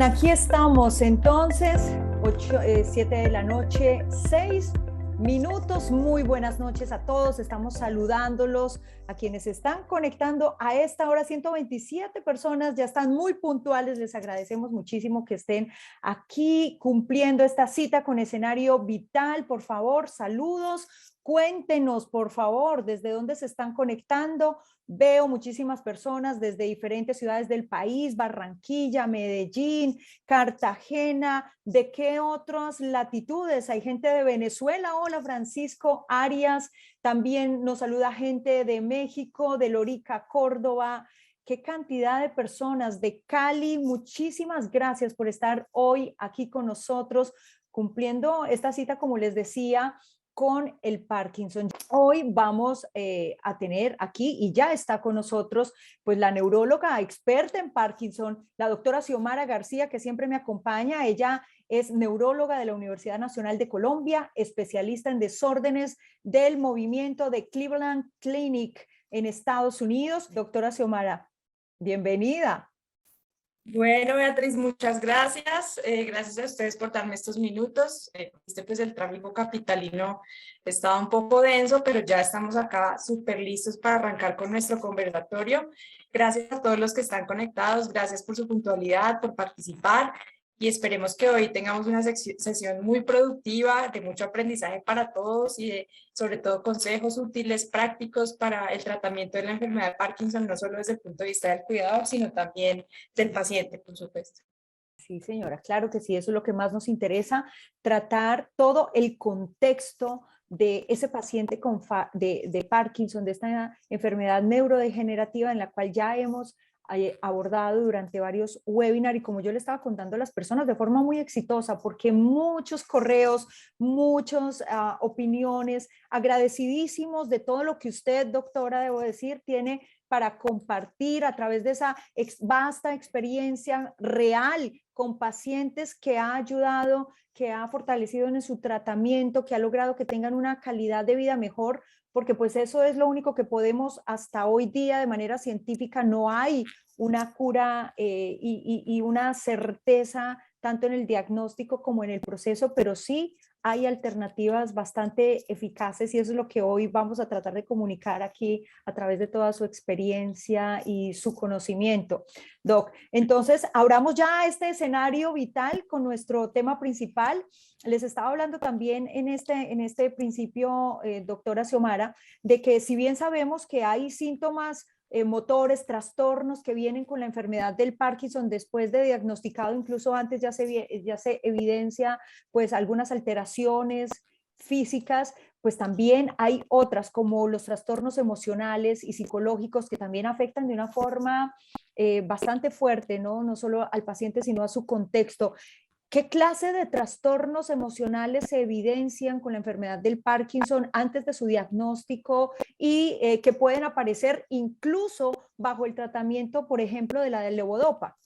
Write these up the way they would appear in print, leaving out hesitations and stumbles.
Bien, aquí estamos entonces, 7 de la noche, 6 minutos. Muy buenas noches a todos. Estamos saludándolos a quienes se están conectando a esta hora. 127 personas ya están muy puntuales. Les agradecemos muchísimo que estén aquí cumpliendo esta cita con Escenario Vital. Por favor, saludos. Cuéntenos, por favor, desde dónde se están conectando. Veo muchísimas personas desde diferentes ciudades del país: Barranquilla, Medellín, Cartagena. ¿De qué otras latitudes? Hay gente de Venezuela. Hola, Francisco Arias. También nos saluda gente de México, de Lorica, Córdoba. Qué cantidad de personas de Cali. Muchísimas gracias por estar hoy aquí con nosotros, cumpliendo esta cita, como les decía, con el Parkinson. Hoy vamos a tener aquí, y ya está con nosotros, pues la neuróloga experta en Parkinson, la doctora Xiomara García, que siempre me acompaña. Ella es neuróloga de la Universidad Nacional de Colombia, especialista en desórdenes del movimiento de Cleveland Clinic en Estados Unidos. Doctora Xiomara, bienvenida. Bueno, Beatriz, muchas gracias. Gracias a ustedes por darme estos minutos. Pues el tráfico capitalino estaba un poco denso, pero ya estamos acá súper listos para arrancar con nuestro conversatorio. Gracias a todos los que están conectados. Gracias por su puntualidad, por participar. Y esperemos que hoy tengamos una sesión muy productiva, de mucho aprendizaje para todos y sobre todo consejos útiles, prácticos para el tratamiento de la enfermedad de Parkinson, no solo desde el punto de vista del cuidador, sino también del paciente, por supuesto. Sí, señora, claro que sí, eso es lo que más nos interesa, tratar todo el contexto de ese paciente de Parkinson, de esta enfermedad neurodegenerativa en la cual ya hemos abordado durante varios webinars, y como yo le estaba contando a las personas, de forma muy exitosa, porque muchos correos, muchas opiniones, agradecidísimos de todo lo que usted, doctora, debo decir, tiene para compartir a través de esa vasta experiencia real con pacientes, que ha ayudado, que ha fortalecido en su tratamiento, que ha logrado que tengan una calidad de vida mejor, porque pues eso es lo único que podemos hasta hoy día de manera científica. No hay una cura y una certeza tanto en el diagnóstico como en el proceso, pero sí hay alternativas bastante eficaces, y eso es lo que hoy vamos a tratar de comunicar aquí a través de toda su experiencia y su conocimiento. Doc, entonces abramos ya este escenario vital con nuestro tema principal. Les estaba hablando también en este principio, doctora Xiomara, de que si bien sabemos que hay síntomas motores, trastornos que vienen con la enfermedad del Parkinson después de diagnosticado, incluso antes ya se evidencia pues algunas alteraciones físicas, pues también hay otras como los trastornos emocionales y psicológicos que también afectan de una forma bastante fuerte, ¿no? No solo al paciente, sino a su contexto. ¿Qué clase de trastornos emocionales se evidencian con la enfermedad del Parkinson antes de su diagnóstico y que pueden aparecer incluso bajo el tratamiento, por ejemplo, de la levodopa?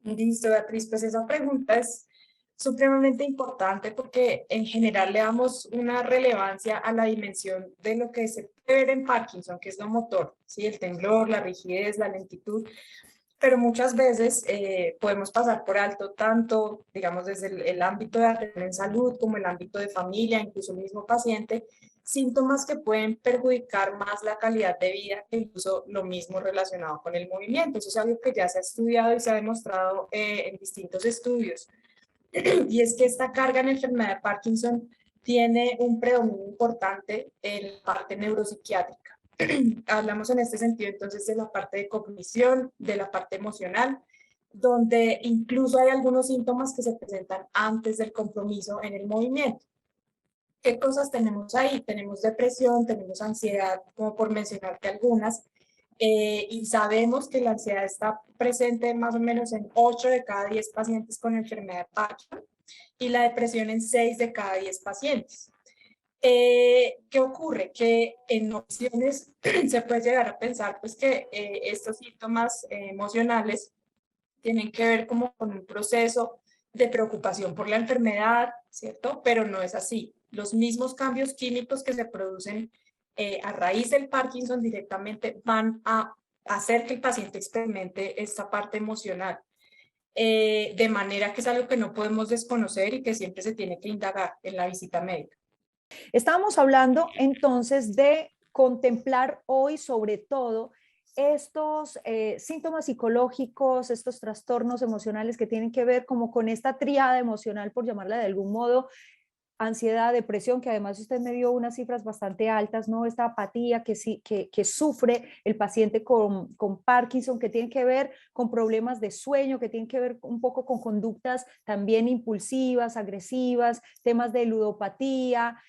Listo, Beatriz, pues esa pregunta es supremamente importante porque en general le damos una relevancia a la dimensión de lo que se puede ver en Parkinson, que es lo motor, ¿sí? El temblor, la rigidez, la lentitud, pero muchas veces podemos pasar por alto tanto, digamos, desde el ámbito de atención en salud como el ámbito de familia, incluso el mismo paciente, síntomas que pueden perjudicar más la calidad de vida que incluso lo mismo relacionado con el movimiento. Eso es algo que ya se ha estudiado y se ha demostrado en distintos estudios. Y es que esta carga en enfermedad de Parkinson tiene un predominio importante en la parte neuropsiquiátrica. Hablamos en este sentido entonces de la parte de cognición, de la parte emocional, donde incluso hay algunos síntomas que se presentan antes del compromiso en el movimiento. ¿Qué cosas tenemos ahí? Tenemos depresión, tenemos ansiedad, como por mencionarte algunas, y sabemos que la ansiedad está presente más o menos en 8 de cada 10 pacientes con enfermedad de Parkinson y la depresión en 6 de cada 10 pacientes. ¿Qué ocurre? Que en ocasiones se puede llegar a pensar pues, que estos síntomas emocionales tienen que ver como con un proceso de preocupación por la enfermedad, ¿cierto? Pero no es así. Los mismos cambios químicos que se producen a raíz del Parkinson directamente van a hacer que el paciente experimente esta parte emocional. de manera que es algo que no podemos desconocer y que siempre se tiene que indagar en la visita médica. Estábamos hablando entonces de contemplar hoy sobre todo estos síntomas psicológicos, estos trastornos emocionales que tienen que ver como con esta tríada emocional, por llamarla de algún modo, ansiedad, depresión, que además usted me dio unas cifras bastante altas, ¿no? Esta apatía que, sí, que sufre el paciente con Parkinson, que tiene que ver con problemas de sueño, que tiene que ver un poco con conductas también impulsivas, agresivas, temas de ludopatía,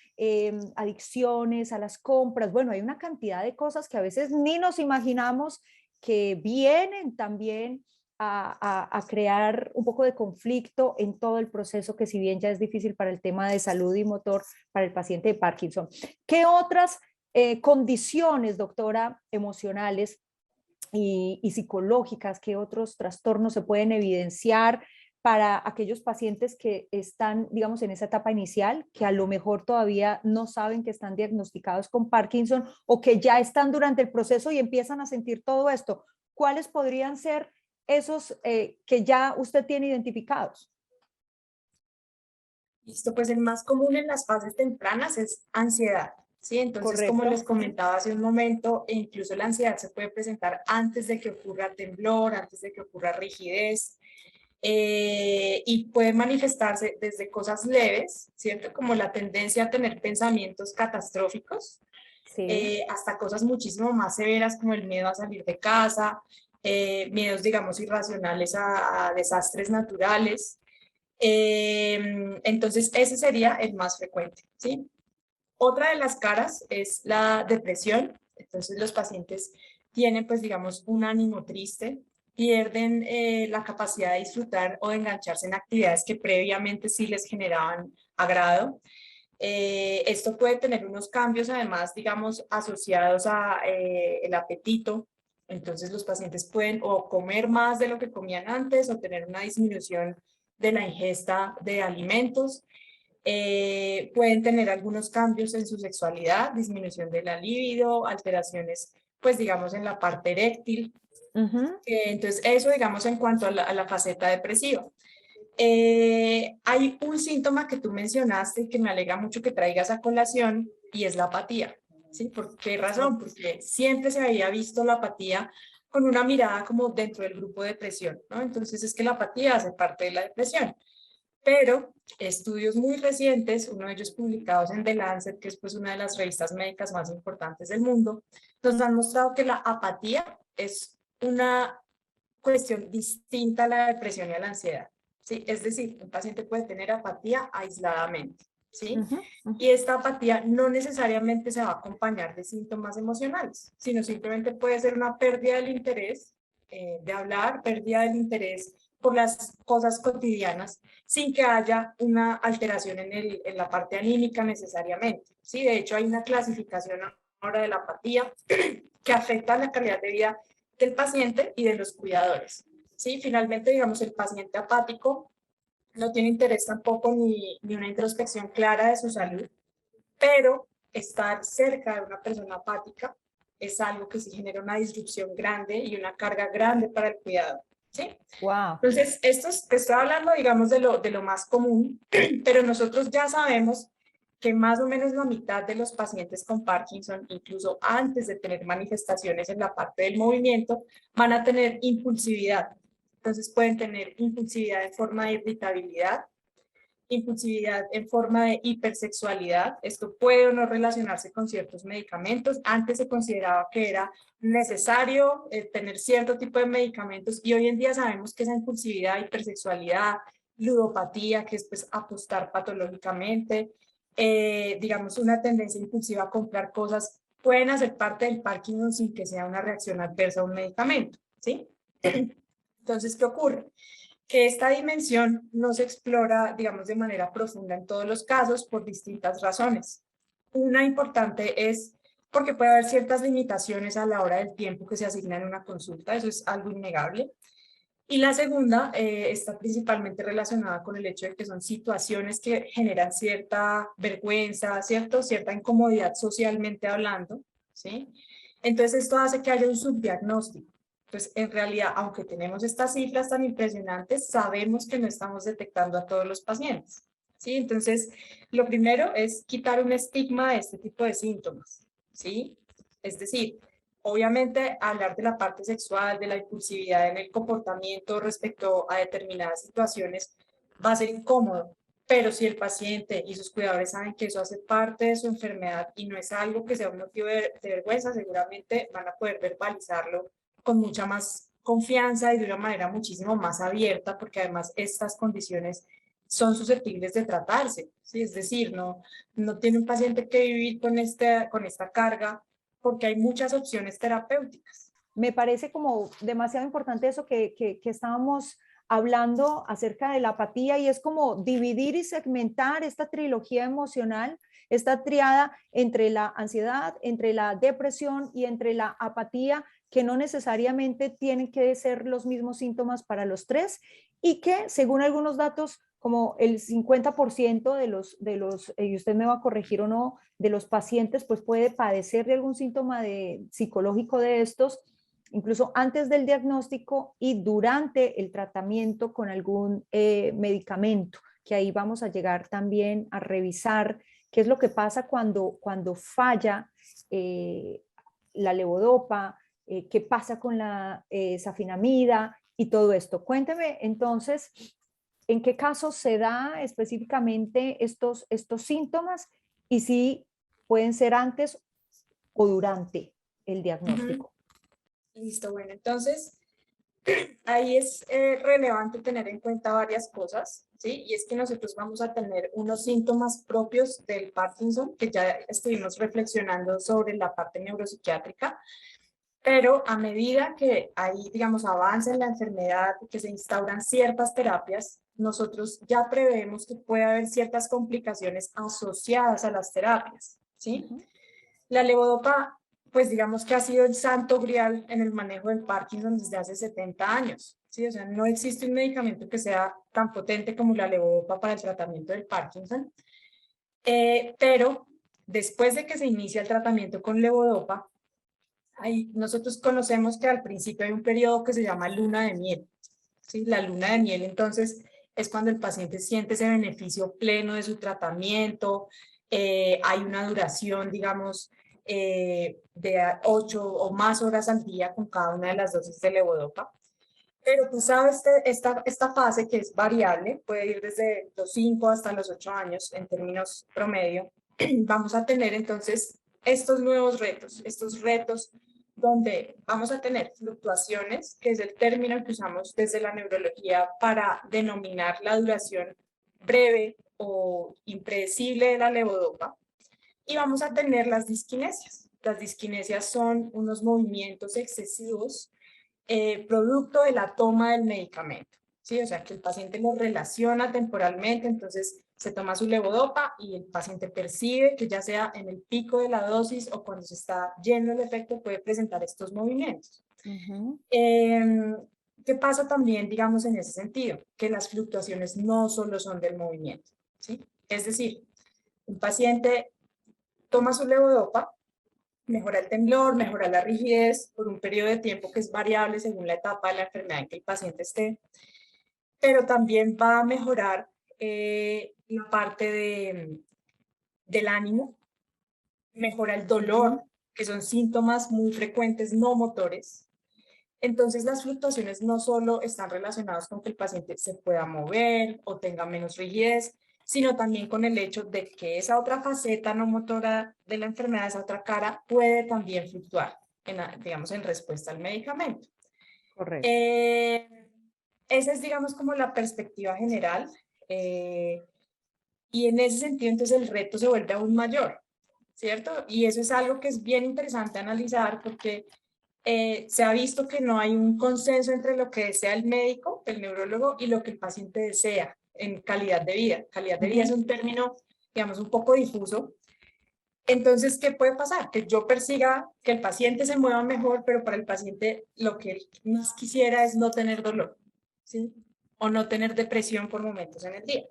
adicciones a las compras. Bueno, hay una cantidad de cosas que a veces ni nos imaginamos que vienen también a crear un poco de conflicto en todo el proceso que si bien ya es difícil para el tema de salud y motor para el paciente de Parkinson. ¿Qué otras condiciones, doctora, emocionales y psicológicas, qué otros trastornos se pueden evidenciar para aquellos pacientes que están, digamos, en esa etapa inicial, que a lo mejor todavía no saben que están diagnosticados con Parkinson o que ya están durante el proceso y empiezan a sentir todo esto? ¿Cuáles podrían ser esos que ya usted tiene identificados? Listo, pues el más común en las fases tempranas es ansiedad, ¿sí? Entonces, como Correcto. les comentaba hace un momento, e incluso la ansiedad se puede presentar antes de que ocurra temblor, antes de que ocurra rigidez, y puede manifestarse desde cosas leves, ¿cierto? Como la tendencia a tener pensamientos catastróficos, Sí. hasta cosas muchísimo más severas como el miedo a salir de casa, miedos, digamos, irracionales a desastres naturales. Entonces, ese sería el más frecuente, ¿sí? Otra de las caras es la depresión. Entonces, los pacientes tienen, pues, digamos, un ánimo triste, pierden la capacidad de disfrutar o de engancharse en actividades que previamente sí les generaban agrado. Esto puede tener unos cambios, además, digamos, asociados a el apetito. Entonces, los pacientes pueden o comer más de lo que comían antes o tener una disminución de la ingesta de alimentos. Pueden tener algunos cambios en su sexualidad, disminución de la libido, alteraciones, pues, digamos, en la parte eréctil. Ujú. Entonces, eso, digamos, en cuanto a la faceta depresiva. Hay un síntoma que tú mencionaste y que me alegra mucho que traigas a colación y es la apatía. ¿Sí? ¿Por qué razón? Porque siempre se había visto la apatía con una mirada como dentro del grupo de depresión, ¿no? Entonces es que la apatía hace parte de la depresión. Pero estudios muy recientes, uno de ellos publicados en The Lancet, que es pues una de las revistas médicas más importantes del mundo, nos han mostrado que la apatía es una cuestión distinta a la depresión y a la ansiedad, ¿sí? Es decir, un paciente puede tener apatía aisladamente, ¿sí? Ujú, ujú. Y esta apatía no necesariamente se va a acompañar de síntomas emocionales, sino simplemente puede ser una pérdida del interés de hablar, pérdida del interés por las cosas cotidianas, sin que haya una alteración en la parte anímica necesariamente, ¿sí? De hecho, hay una clasificación ahora de la apatía que afecta la calidad de vida del paciente y de los cuidadores. ¿Sí? Finalmente, digamos, el paciente apático no tiene interés tampoco ni una introspección clara de su salud, pero estar cerca de una persona apática es algo que sí genera una disrupción grande y una carga grande para el cuidado. ¿Sí? Wow. Entonces, te estoy hablando, digamos, de lo más común, pero nosotros ya sabemos que más o menos la mitad de los pacientes con Parkinson, incluso antes de tener manifestaciones en la parte del movimiento, van a tener impulsividad. Entonces pueden tener impulsividad en forma de irritabilidad, impulsividad en forma de hipersexualidad. Esto puede o no relacionarse con ciertos medicamentos. Antes se consideraba que era necesario tener cierto tipo de medicamentos y hoy en día sabemos que esa impulsividad, hipersexualidad, ludopatía, que es pues apostar patológicamente, digamos una tendencia impulsiva a comprar cosas, pueden hacer parte del Parkinson sin que sea una reacción adversa a un medicamento, ¿sí? Entonces, ¿qué ocurre? Que esta dimensión no se explora, digamos, de manera profunda en todos los casos por distintas razones. Una importante es porque puede haber ciertas limitaciones a la hora del tiempo que se asigna en una consulta, eso es algo innegable. Y la segunda está principalmente relacionada con el hecho de que son situaciones que generan cierta vergüenza, ¿cierto? Cierta incomodidad socialmente hablando, ¿sí? Entonces esto hace que haya un subdiagnóstico. Entonces, en realidad, aunque tenemos estas cifras tan impresionantes, sabemos que no estamos detectando a todos los pacientes. ¿Sí? Entonces, lo primero es quitar un estigma de este tipo de síntomas. ¿Sí? Es decir, obviamente hablar de la parte sexual, de la impulsividad en el comportamiento respecto a determinadas situaciones va a ser incómodo, pero si el paciente y sus cuidadores saben que eso hace parte de su enfermedad y no es algo que sea un motivo de vergüenza, seguramente van a poder verbalizarlo con mucha más confianza y de una manera muchísimo más abierta, porque además estas condiciones son susceptibles de tratarse, ¿sí? Es decir, no tiene un paciente que vivir con esta carga, porque hay muchas opciones terapéuticas. Me parece como demasiado importante eso que estábamos hablando acerca de la apatía, y es como dividir y segmentar esta trilogía emocional, esta triada entre la ansiedad, entre la depresión y entre la apatía, que no necesariamente tienen que ser los mismos síntomas para los tres, y que según algunos datos, como el 50% y usted me va a corregir o no, de los pacientes, pues puede padecer de algún síntoma psicológico de estos, incluso antes del diagnóstico y durante el tratamiento con algún medicamento, que ahí vamos a llegar también a revisar qué es lo que pasa cuando falla la levodopa, qué pasa con la safinamida y todo esto. Cuénteme entonces, ¿en qué casos se da específicamente estos síntomas y si pueden ser antes o durante el diagnóstico? Listo, bueno, entonces ahí es relevante tener en cuenta varias cosas, ¿sí? Y es que nosotros vamos a tener unos síntomas propios del Parkinson, que ya estuvimos reflexionando sobre la parte neuropsiquiátrica, pero a medida que ahí, digamos, avanza en la enfermedad, que se instauran ciertas terapias, nosotros ya prevemos que puede haber ciertas complicaciones asociadas a las terapias, ¿sí? La levodopa, pues digamos que ha sido el santo grial en el manejo del Parkinson desde hace 70 años, ¿sí? O sea, no existe un medicamento que sea tan potente como la levodopa para el tratamiento del Parkinson, pero después de que se inicia el tratamiento con levodopa, ahí nosotros conocemos que al principio hay un periodo que se llama luna de miel, ¿sí? La luna de miel, entonces, es cuando el paciente siente ese beneficio pleno de su tratamiento, hay una duración, digamos, de 8 o más horas al día con cada una de las dosis de levodopa. Pero tú sabes, esta fase que es variable, puede ir desde los 5 hasta los 8 años en términos promedio, vamos a tener entonces estos retos donde vamos a tener fluctuaciones, que es el término que usamos desde la neurología para denominar la duración breve o impredecible de la levodopa, y vamos a tener las disquinesias. Las disquinesias son unos movimientos excesivos producto de la toma del medicamento, ¿sí? O sea, que el paciente lo relaciona temporalmente, entonces se toma su levodopa y el paciente percibe que ya sea en el pico de la dosis o cuando se está yendo el efecto puede presentar estos movimientos. ¿Qué pasa también, digamos, en ese sentido? Que las fluctuaciones no solo son del movimiento, ¿sí? Es decir, un paciente toma su levodopa, mejora el temblor, mejora la rigidez por un periodo de tiempo que es variable según la etapa de la enfermedad en que el paciente esté, pero también va a mejorar la parte del ánimo, mejora el dolor, que son síntomas muy frecuentes no motores. Entonces, las fluctuaciones no solo están relacionadas con que el paciente se pueda mover o tenga menos rigidez, sino también con el hecho de que esa otra faceta no motora de la enfermedad, esa otra cara, puede también fluctuar, digamos, en respuesta al medicamento. Correcto. Esa es, digamos, como la perspectiva general. Y en ese sentido, entonces, el reto se vuelve aún mayor, ¿cierto? Y eso es algo que es bien interesante analizar porque se ha visto que no hay un consenso entre lo que desea el médico, el neurólogo, y lo que el paciente desea en calidad de vida. Calidad de vida es un término, digamos, un poco difuso. Entonces, ¿qué puede pasar? Que yo persiga que el paciente se mueva mejor, pero para el paciente lo que él más quisiera es no tener dolor, ¿sí? O no tener depresión por momentos en el día.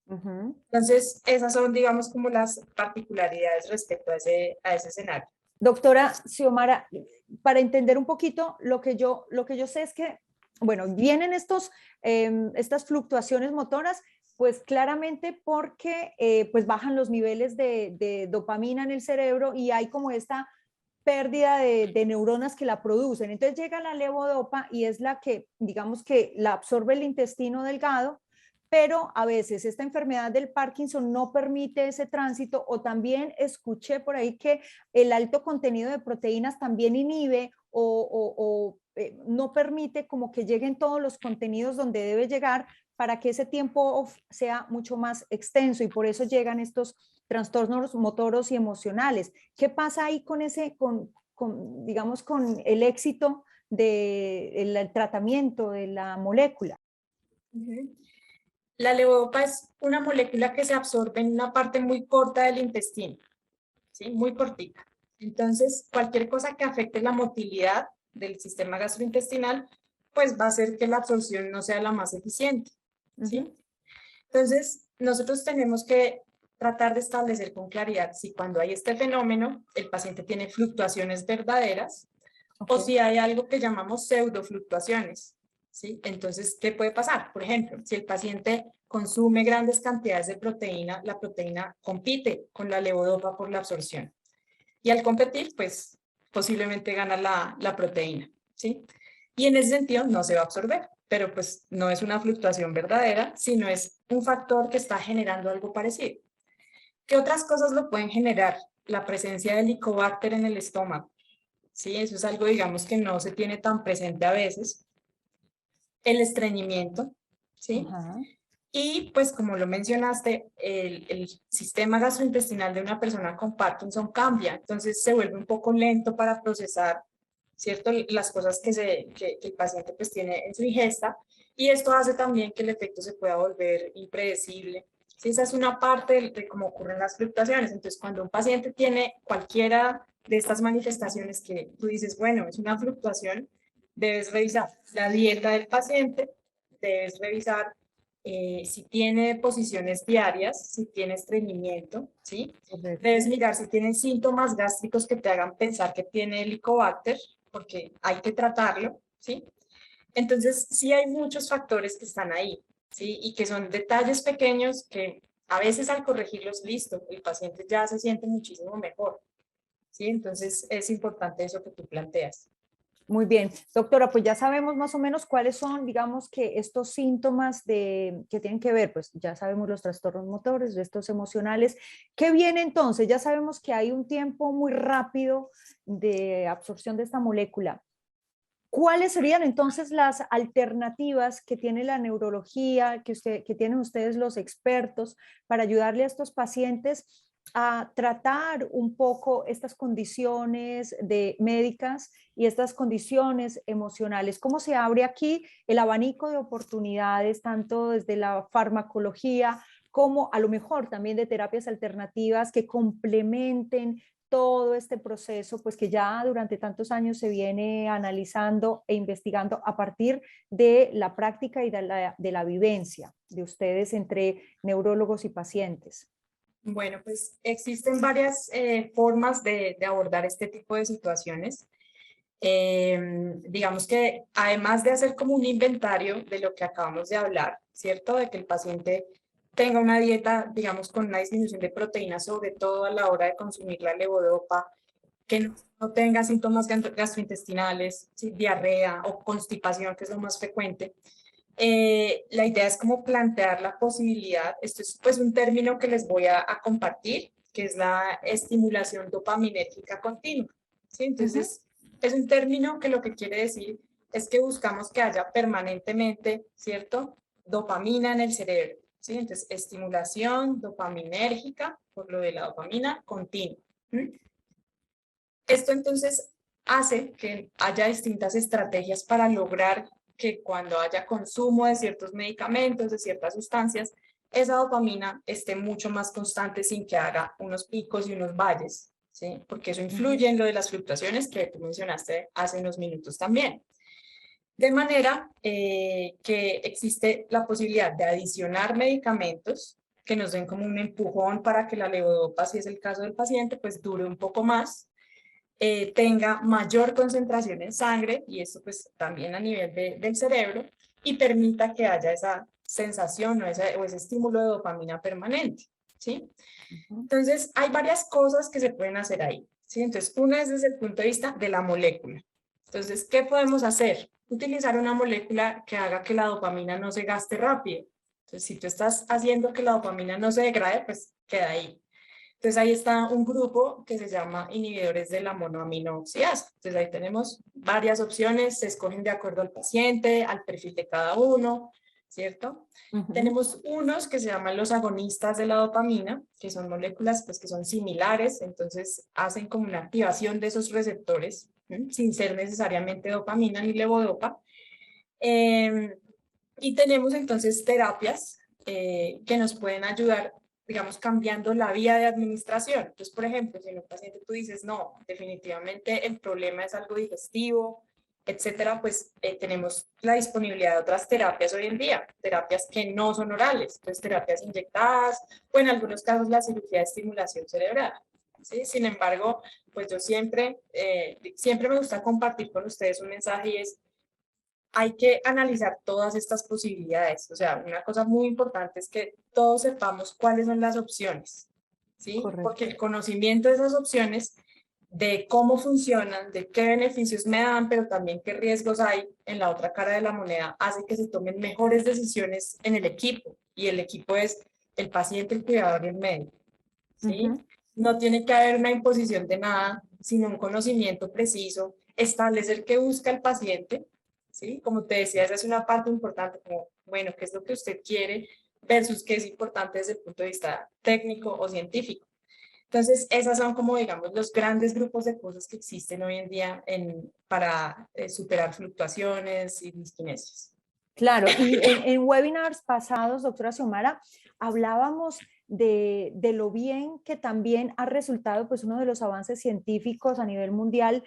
Entonces, esas son, digamos, como las particularidades respecto a ese escenario. Doctora Xiomara, para entender un poquito, lo que yo sé es que, bueno, vienen estas fluctuaciones motoras, pues claramente porque pues bajan los niveles de dopamina en el cerebro y hay como esta pérdida de neuronas que la producen. Entonces llega la levodopa y es la que, digamos que la absorbe el intestino delgado, pero a veces esta enfermedad del Parkinson no permite ese tránsito, o también escuché por ahí que el alto contenido de proteínas también inhibe no permite como que lleguen todos los contenidos donde debe llegar para que ese tiempo sea mucho más extenso, y por eso llegan estos trastornos motoros y emocionales. ¿Qué pasa ahí con digamos, con el éxito del tratamiento de la molécula? La levodopa es una molécula que se absorbe en una parte muy corta del intestino, ¿sí? Muy cortita. Entonces, cualquier cosa que afecte la motilidad del sistema gastrointestinal, pues va a hacer que la absorción no sea la más eficiente, ¿sí? Entonces, nosotros tenemos que tratar de establecer con claridad si cuando hay este fenómeno, el paciente tiene fluctuaciones verdaderas, o si hay algo que llamamos pseudofluctuaciones, ¿sí? Entonces, ¿qué puede pasar? Por ejemplo, si el paciente consume grandes cantidades de proteína, la proteína compite con la levodopa por la absorción. Y al competir, pues posiblemente gana la proteína, ¿sí? Y en ese sentido no se va a absorber, pero pues no es una fluctuación verdadera, sino es un factor que está generando algo parecido. ¿Qué otras cosas lo pueden generar? La presencia de Helicobacter en el estómago, ¿sí? Eso es algo, digamos, que no se tiene tan presente a veces. El estreñimiento, ¿sí? Ajá. Y pues como lo mencionaste, el sistema gastrointestinal de una persona con Parkinson cambia, entonces se vuelve un poco lento para procesar, ¿cierto? Las cosas que el paciente pues tiene en su ingesta, y esto hace también que el efecto se pueda volver impredecible. Sí, esa es una parte de cómo ocurren las fluctuaciones. Entonces, cuando un paciente tiene cualquiera de estas manifestaciones que tú dices, bueno, es una fluctuación, debes revisar la dieta del paciente, debes revisar si tiene posiciones diarias, si tiene estreñimiento, ¿sí? Correcto. Debes mirar si tiene síntomas gástricos que te hagan pensar que tiene Helicobacter, porque hay que tratarlo, ¿sí? Entonces, sí hay muchos factores que están ahí, ¿sí? Y que son detalles pequeños que a veces al corregirlos, listo, el paciente ya se siente muchísimo mejor, ¿sí? Entonces, es importante eso que tú planteas. Muy bien, doctora, pues ya sabemos más o menos cuáles son, digamos, que estos síntomas que tienen que ver, pues ya sabemos los trastornos motores, estos emocionales. ¿Qué viene entonces? Ya sabemos que hay un tiempo muy rápido de absorción de esta molécula. ¿Cuáles serían entonces las alternativas que tiene la neurología, que tienen ustedes los expertos para ayudarle a estos pacientes a tratar un poco estas condiciones médicas y estas condiciones emocionales? ¿Cómo se abre aquí el abanico de oportunidades, tanto desde la farmacología como a lo mejor también de terapias alternativas que complementen todo este proceso, pues que ya durante tantos años se viene analizando e investigando a partir de la práctica y de la vivencia de ustedes entre neurólogos y pacientes? Bueno, pues existen varias formas de abordar este tipo de situaciones. Digamos que además de hacer como un inventario de lo que acabamos de hablar, ¿cierto? De que el paciente tenga una dieta, digamos, con una disminución de proteínas, sobre todo a la hora de consumir la levodopa, que no tenga síntomas gastrointestinales, ¿sí? Diarrea o constipación, que es lo más frecuente. La idea es como plantear la posibilidad, esto es pues un término que les voy a compartir, que es la estimulación dopaminérgica continua, ¿sí? Entonces, es un término que lo que quiere decir es que buscamos que haya permanentemente, ¿cierto? Dopamina en el cerebro, ¿sí? Entonces, estimulación dopaminérgica, por lo de la dopamina continua. Esto entonces hace que haya distintas estrategias para lograr que cuando haya consumo de ciertos medicamentos, de ciertas sustancias, esa dopamina esté mucho más constante sin que haga unos picos y unos valles, ¿sí? Porque eso influye en lo de las fluctuaciones que tú mencionaste hace unos minutos también. De manera que existe la posibilidad de adicionar medicamentos que nos den como un empujón para que la levodopa, si es el caso del paciente, pues dure un poco más, tenga mayor concentración en sangre, y esto pues también a nivel del cerebro, y permita que haya esa sensación o ese estímulo de dopamina permanente, ¿sí? Ujú. Entonces, hay varias cosas que se pueden hacer ahí, ¿sí? Entonces, una es desde el punto de vista de la molécula. Entonces, ¿qué podemos hacer? Utilizar una molécula que haga que la dopamina no se gaste rápido. Entonces, si tú estás haciendo que la dopamina no se degrade, pues queda ahí. Entonces, ahí está un grupo que se llama inhibidores de la monoaminoxidasa. Entonces, ahí tenemos varias opciones, se escogen de acuerdo al paciente, al perfil de cada uno, ¿cierto? Ujú. Tenemos unos que se llaman los agonistas de la dopamina, que son moléculas pues, que son similares, entonces hacen como una activación de esos receptores, sin ser necesariamente dopamina ni levodopa. Eh, y tenemos entonces terapias que nos pueden ayudar, digamos, cambiando la vía de administración. Entonces, por ejemplo, si en un paciente tú dices, no, definitivamente el problema es algo digestivo, etcétera, pues tenemos la disponibilidad de otras terapias hoy en día, terapias que no son orales, entonces terapias inyectadas o en algunos casos la cirugía de estimulación cerebral. ¿Sí? Sin embargo, pues yo siempre me gusta compartir con ustedes un mensaje y es, hay que analizar todas estas posibilidades. O sea, una cosa muy importante es que todos sepamos cuáles son las opciones, ¿sí? Porque Correcto. el conocimiento de esas opciones, de cómo funcionan, de qué beneficios me dan, pero también qué riesgos hay en la otra cara de la moneda, hace que se tomen mejores decisiones en el equipo. Y el equipo es el paciente, el cuidador y el médico, ¿sí? Ujú. No tiene que haber una imposición de nada, sino un conocimiento preciso, establecer qué busca el paciente, ¿sí? Como te decía, esa es una parte importante, como, bueno, ¿qué es lo que usted quiere versus qué es importante desde el punto de vista técnico o científico? Entonces, esas son como, digamos, los grandes grupos de cosas que existen hoy en día para superar fluctuaciones y disquinesias. Claro, y en webinars pasados, doctora Xiomara, hablábamos de lo bien que también ha resultado pues, uno de los avances científicos a nivel mundial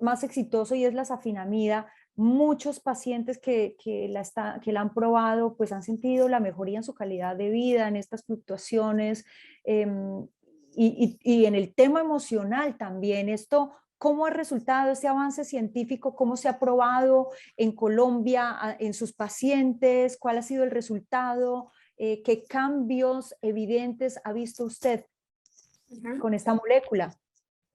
más exitoso y es la safinamida. Muchos pacientes que la han probado pues han sentido la mejoría en su calidad de vida, en estas fluctuaciones y en el tema emocional también. Esto, ¿cómo ha resultado este avance científico? ¿Cómo se ha probado en Colombia, en sus pacientes? ¿Cuál ha sido el resultado? ¿Qué cambios evidentes ha visto usted Ujú. con esta molécula?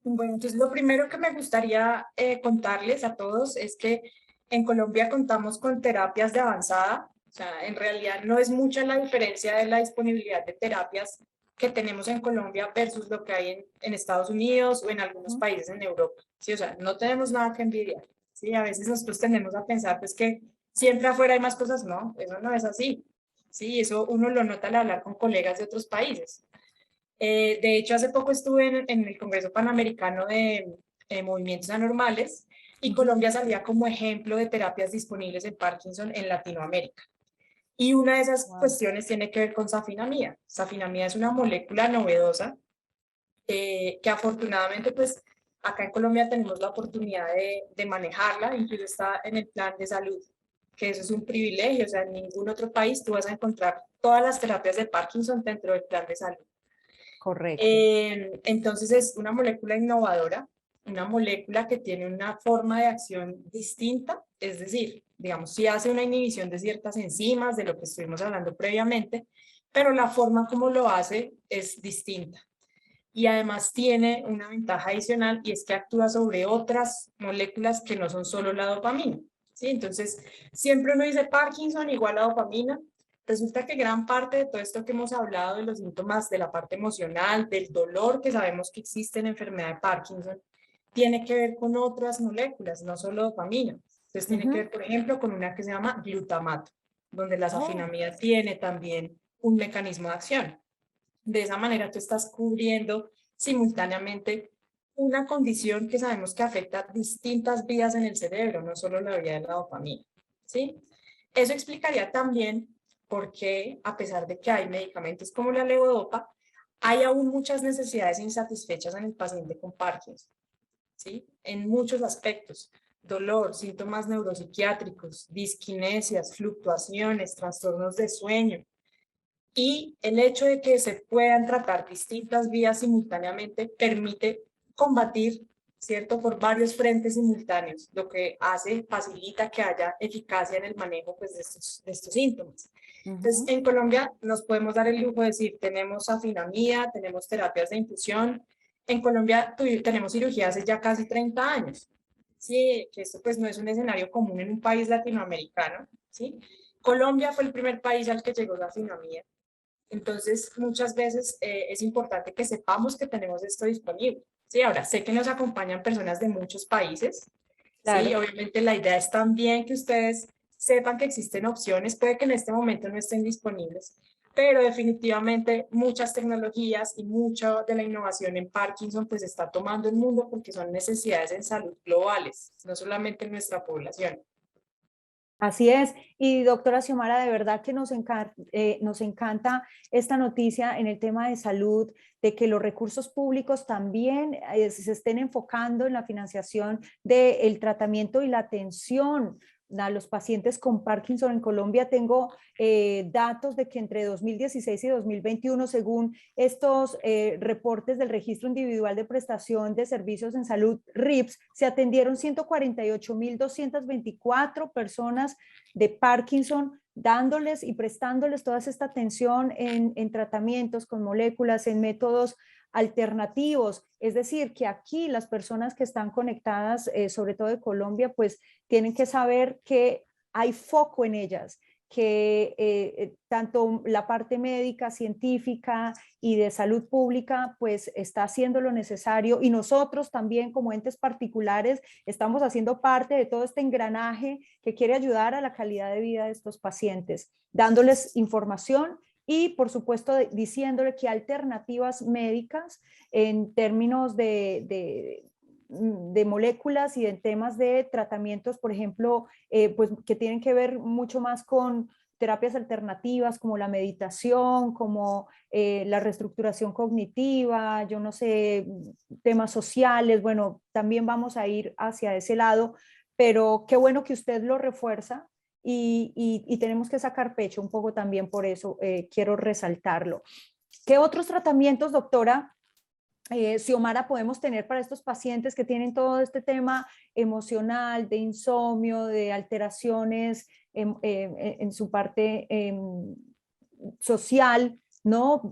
Bueno, entonces lo primero que me gustaría contarles a todos es que en Colombia contamos con terapias de avanzada. O sea, en realidad no es mucha la diferencia de la disponibilidad de terapias que tenemos en Colombia versus lo que hay en Estados Unidos o en algunos países en Europa. Sí, o sea, no tenemos nada que envidiar. Sí, a veces nosotros tendemos a pensar pues que siempre afuera hay más cosas. No, eso no es así. Sí, eso uno lo nota al hablar con colegas de otros países. De hecho, hace poco estuve en el Congreso Panamericano de Movimientos Anormales y Ujú. Colombia salía como ejemplo de terapias disponibles en Parkinson en Latinoamérica. Y una de esas Wow. cuestiones tiene que ver con safinamida. Safinamida es una molécula novedosa que afortunadamente pues acá en Colombia tenemos la oportunidad de manejarla, incluso está en el plan de salud, que eso es un privilegio, o sea, en ningún otro país tú vas a encontrar todas las terapias de Parkinson dentro del plan de salud. Correcto. Entonces es una molécula innovadora, una molécula que tiene una forma de acción distinta, es decir, digamos, sí hace una inhibición de ciertas enzimas, de lo que estuvimos hablando previamente, pero la forma como lo hace es distinta. Y además tiene una ventaja adicional y es que actúa sobre otras moléculas que no son solo la dopamina. ¿Sí? Entonces, siempre uno dice Parkinson igual a dopamina. Resulta que gran parte de todo esto que hemos hablado de los síntomas de la parte emocional, del dolor que sabemos que existe en la enfermedad de Parkinson, tiene que ver con otras moléculas, no solo dopamina. Entonces, tiene que Ujú. ver, por ejemplo, con una que se llama glutamato, donde la Oh, safinamida tiene también un mecanismo de acción. De esa manera tú estás cubriendo simultáneamente una condición que sabemos que afecta distintas vías en el cerebro, no solo la vía de la dopamina, ¿sí? Eso explicaría también por qué, a pesar de que hay medicamentos como la levodopa, hay aún muchas necesidades insatisfechas en el paciente con Parkinson, ¿sí? En muchos aspectos. Dolor, síntomas neuropsiquiátricos, disquinesias, fluctuaciones, trastornos de sueño, y el hecho de que se puedan tratar distintas vías simultáneamente permite combatir, ¿cierto? Por varios frentes simultáneos, lo que facilita que haya eficacia en el manejo pues, de estos síntomas. Entonces, Ujú. en Colombia nos podemos dar el lujo de decir, tenemos afinamida, tenemos terapias de infusión. En Colombia tenemos cirugía hace ya casi 30 años. Sí, que esto pues no es un escenario común en un país latinoamericano, ¿sí? Colombia fue el primer país al que llegó la afinamida. Entonces, muchas veces es importante que sepamos que tenemos esto disponible. Sí, ahora sé que nos acompañan personas de muchos países. Sí, Claro. obviamente la idea es también que ustedes sepan que existen opciones, puede que en este momento no estén disponibles, pero definitivamente muchas tecnologías y mucha de la innovación en Parkinson pues está tomando el mundo porque son necesidades en salud globales, no solamente en nuestra población. Así es. Y doctora Xiomara, de verdad que nos encanta esta noticia en el tema de salud, de que los recursos públicos también se estén enfocando en la financiación del tratamiento y la atención a los pacientes con Parkinson en Colombia. Tengo datos de que entre 2016 y 2021, según estos reportes del Registro Individual de Prestación de Servicios en Salud, RIPS, se atendieron 148.224 personas de Parkinson, dándoles y prestándoles toda esta atención en tratamientos con moléculas, en métodos alternativos. Es decir, que aquí las personas que están conectadas, sobre todo de Colombia, pues tienen que saber que hay foco en ellas, que tanto la parte médica, científica y de salud pública, pues está haciendo lo necesario, y nosotros también como entes particulares estamos haciendo parte de todo este engranaje que quiere ayudar a la calidad de vida de estos pacientes, dándoles información y, por supuesto, diciéndole que alternativas médicas en términos de moléculas y en temas de tratamientos, por ejemplo, pues que tienen que ver mucho más con terapias alternativas como la meditación, como la reestructuración cognitiva, yo no sé, temas sociales. Bueno, también vamos a ir hacia ese lado, pero qué bueno que usted lo refuerza y tenemos que sacar pecho un poco también por eso, quiero resaltarlo. ¿Qué otros tratamientos, doctora Xiomara, podemos tener para estos pacientes que tienen todo este tema emocional, de insomnio, de alteraciones en su parte social, ¿no?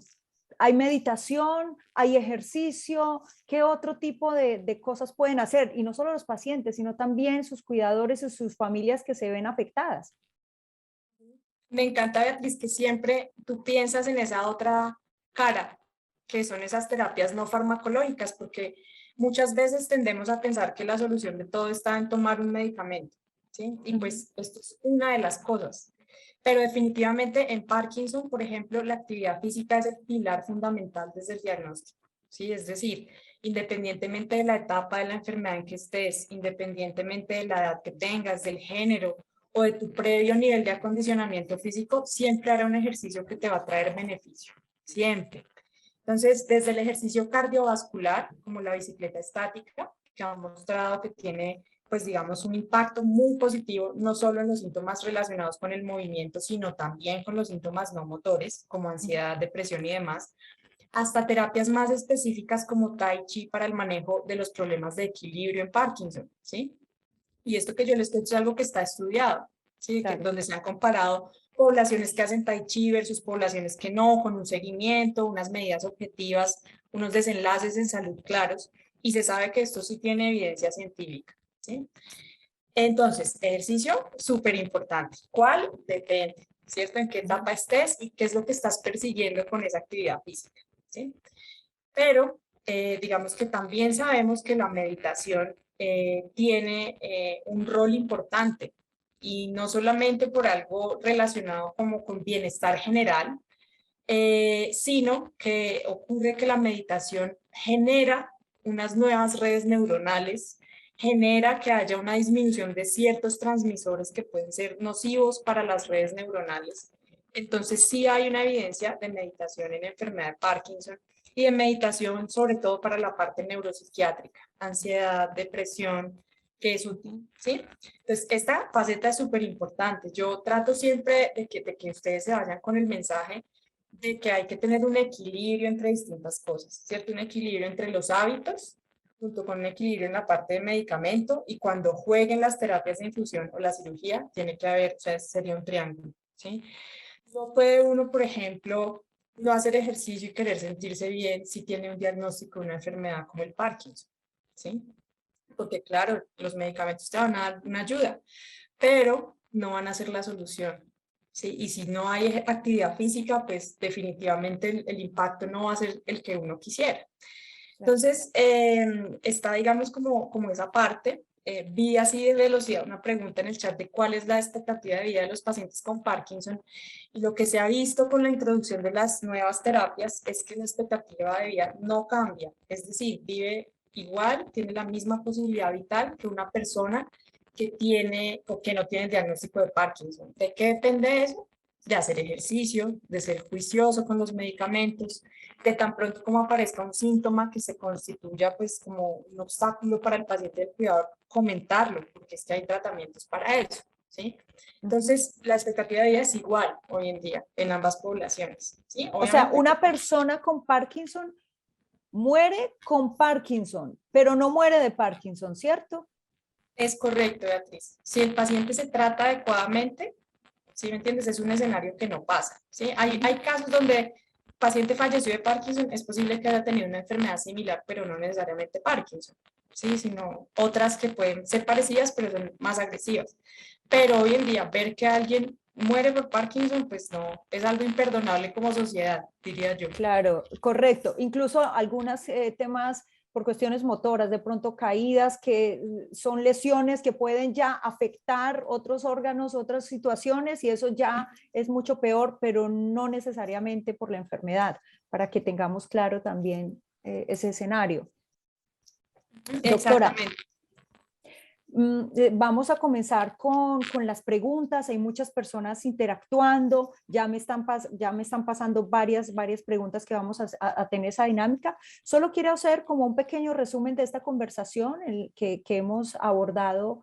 Hay meditación, hay ejercicio, ¿qué otro tipo de cosas pueden hacer? Y no solo los pacientes, sino también sus cuidadores y sus familias que se ven afectadas. Me encanta, Beatriz, que siempre tú piensas en esa otra cara, que son esas terapias no farmacológicas, porque muchas veces tendemos a pensar que la solución de todo está en tomar un medicamento, ¿sí? Y pues esto es una de las cosas. Pero definitivamente en Parkinson, por ejemplo, la actividad física es el pilar fundamental desde el diagnóstico, ¿sí? Es decir, independientemente de la etapa de la enfermedad en que estés, independientemente de la edad que tengas, del género, o de tu previo nivel de acondicionamiento físico, siempre hará un ejercicio que te va a traer beneficio, siempre. Entonces, desde el ejercicio cardiovascular, como la bicicleta estática, que ha mostrado que tiene, pues digamos, un impacto muy positivo, no solo en los síntomas relacionados con el movimiento, sino también con los síntomas no motores, como ansiedad, depresión y demás, hasta terapias más específicas como Tai Chi para el manejo de los problemas de equilibrio en Parkinson, ¿sí? Y esto que yo les cuento es algo que está estudiado, ¿sí? Claro. Donde se han comparado poblaciones que hacen Tai Chi versus poblaciones que no, con un seguimiento, unas medidas objetivas, unos desenlaces en salud claros, y se sabe que esto sí tiene evidencia científica, ¿sí? Entonces, ejercicio súper importante. ¿Cuál? Depende, ¿cierto? En qué etapa estés y qué es lo que estás persiguiendo con esa actividad física, ¿sí? Pero digamos que también sabemos que la meditación tiene un rol importante y no solamente por algo relacionado como con bienestar general, sino que ocurre que la meditación genera unas nuevas redes neuronales, genera que haya una disminución de ciertos transmisores que pueden ser nocivos para las redes neuronales. Entonces sí hay una evidencia de meditación en enfermedad de Parkinson y de meditación sobre todo para la parte neuropsiquiátrica, ansiedad, depresión, que es útil, ¿sí? Entonces, esta faceta es súper importante. Yo trato siempre de que ustedes se vayan con el mensaje de que hay que tener un equilibrio entre distintas cosas, ¿cierto? Un equilibrio entre los hábitos, junto con un equilibrio en la parte de medicamento, y cuando jueguen las terapias de infusión o la cirugía, tiene que haber, o sea, sería un triángulo, ¿sí? No puede uno, por ejemplo, no hacer ejercicio y querer sentirse bien si tiene un diagnóstico de una enfermedad como el Parkinson, ¿sí? Porque claro, los medicamentos te van a dar una ayuda, pero no van a ser la solución, ¿sí? Y si no hay actividad física, pues definitivamente el impacto no va a ser el que uno quisiera. Entonces, está, digamos, como esa parte. Vi así de velocidad una pregunta en el chat de cuál es la expectativa de vida de los pacientes con Parkinson, y lo que se ha visto con la introducción de las nuevas terapias es que la expectativa de vida no cambia, es decir, vive igual, tiene la misma posibilidad vital que una persona que tiene o que no tiene el diagnóstico de Parkinson. ¿De qué depende eso? De hacer ejercicio, de ser juicioso con los medicamentos, de tan pronto como aparezca un síntoma que se constituya pues como un obstáculo para el paciente del cuidador, comentarlo, porque es que hay tratamientos para eso, ¿sí? Entonces, la expectativa de vida es igual hoy en día en ambas poblaciones, ¿sí? O sea, Obviamente, una persona con Parkinson muere con Parkinson, pero no muere de Parkinson, ¿cierto? es correcto, Beatriz. Si el paciente se trata adecuadamente, ¿sí me entiendes? Es un escenario que no pasa, ¿sí? Hay casos donde el paciente falleció de Parkinson, es posible que haya tenido una enfermedad similar, pero no necesariamente Parkinson, ¿sí? Sino otras que pueden ser parecidas, pero son más agresivas. Pero hoy en día, ver que alguien muere por Parkinson, pues no, es algo imperdonable como sociedad, diría yo. Claro, correcto. Incluso algunos temas por cuestiones motoras, de pronto caídas, que son lesiones que pueden ya afectar otros órganos, otras situaciones, y eso ya es mucho peor, pero no necesariamente por la enfermedad, para que tengamos claro también ese escenario. Doctora, Exactamente. Vamos a comenzar con las preguntas. Hay muchas personas interactuando. Ya me están pasando varias preguntas que vamos a tener esa dinámica. Solo quiero hacer como un pequeño resumen de esta conversación que hemos abordado,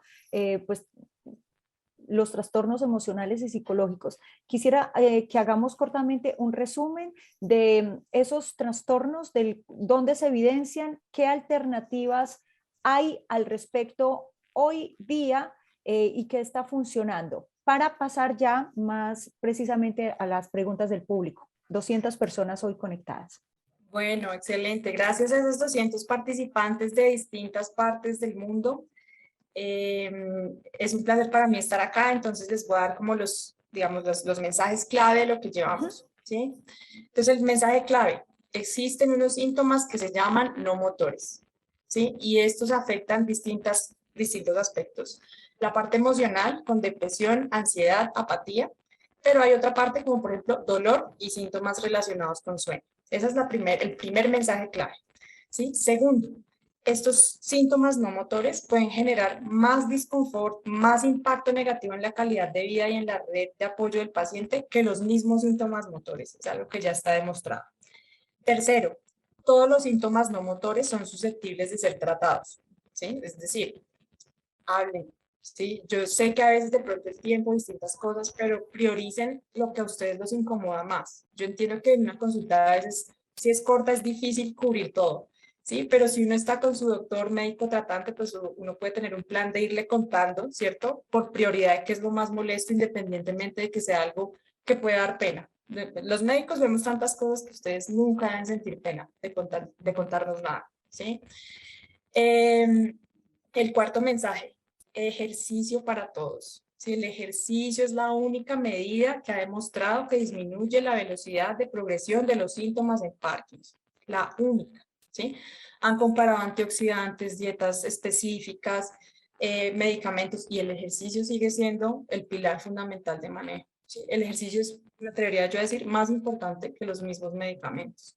pues los trastornos emocionales y psicológicos. Quisiera que hagamos cortamente un resumen de esos trastornos, del dónde se evidencian, qué alternativas hay al respecto hoy día y qué está funcionando, para pasar ya más precisamente a las preguntas del público. 200 personas hoy conectadas. Bueno, excelente. Gracias a esos 200 participantes de distintas partes del mundo. Es un placer para mí estar acá, entonces les voy a dar como digamos, los mensajes clave de lo que llevamos, ¿sí? Entonces, el mensaje clave: existen unos síntomas que se llaman no motores, ¿sí? Y estos afectan distintos aspectos. La parte emocional, con depresión, ansiedad, apatía, pero hay otra parte como por ejemplo dolor y síntomas relacionados con sueño. Ese es el primer mensaje clave, ¿sí? Segundo, estos síntomas no motores pueden generar más disconfort, más impacto negativo en la calidad de vida y en la red de apoyo del paciente que los mismos síntomas motores. Es algo que ya está demostrado. Tercero, todos los síntomas no motores son susceptibles de ser tratados, ¿sí? Es decir, hablen, ¿sí? Yo sé que a veces de pronto el tiempo, distintas cosas, pero prioricen lo que a ustedes los incomoda más. Yo entiendo que en una consulta a veces, si es corta, es difícil cubrir todo, ¿sí? Pero si uno está con su doctor, médico tratante, pues uno puede tener un plan de irle contando, ¿cierto? Por prioridad de qué es lo más molesto, independientemente de que sea algo que pueda dar pena. Los médicos vemos tantas cosas que ustedes nunca deben sentir pena de contarnos nada, ¿sí? El cuarto mensaje: ejercicio para todos. Si el ejercicio es la única medida que ha demostrado que disminuye la velocidad de progresión de los síntomas en Parkinson, la única, ¿sí? Han comparado antioxidantes, dietas específicas, medicamentos, y el ejercicio sigue siendo el pilar fundamental de manejo, ¿sí? El ejercicio es, me atrevería yo a decir, más importante que los mismos medicamentos.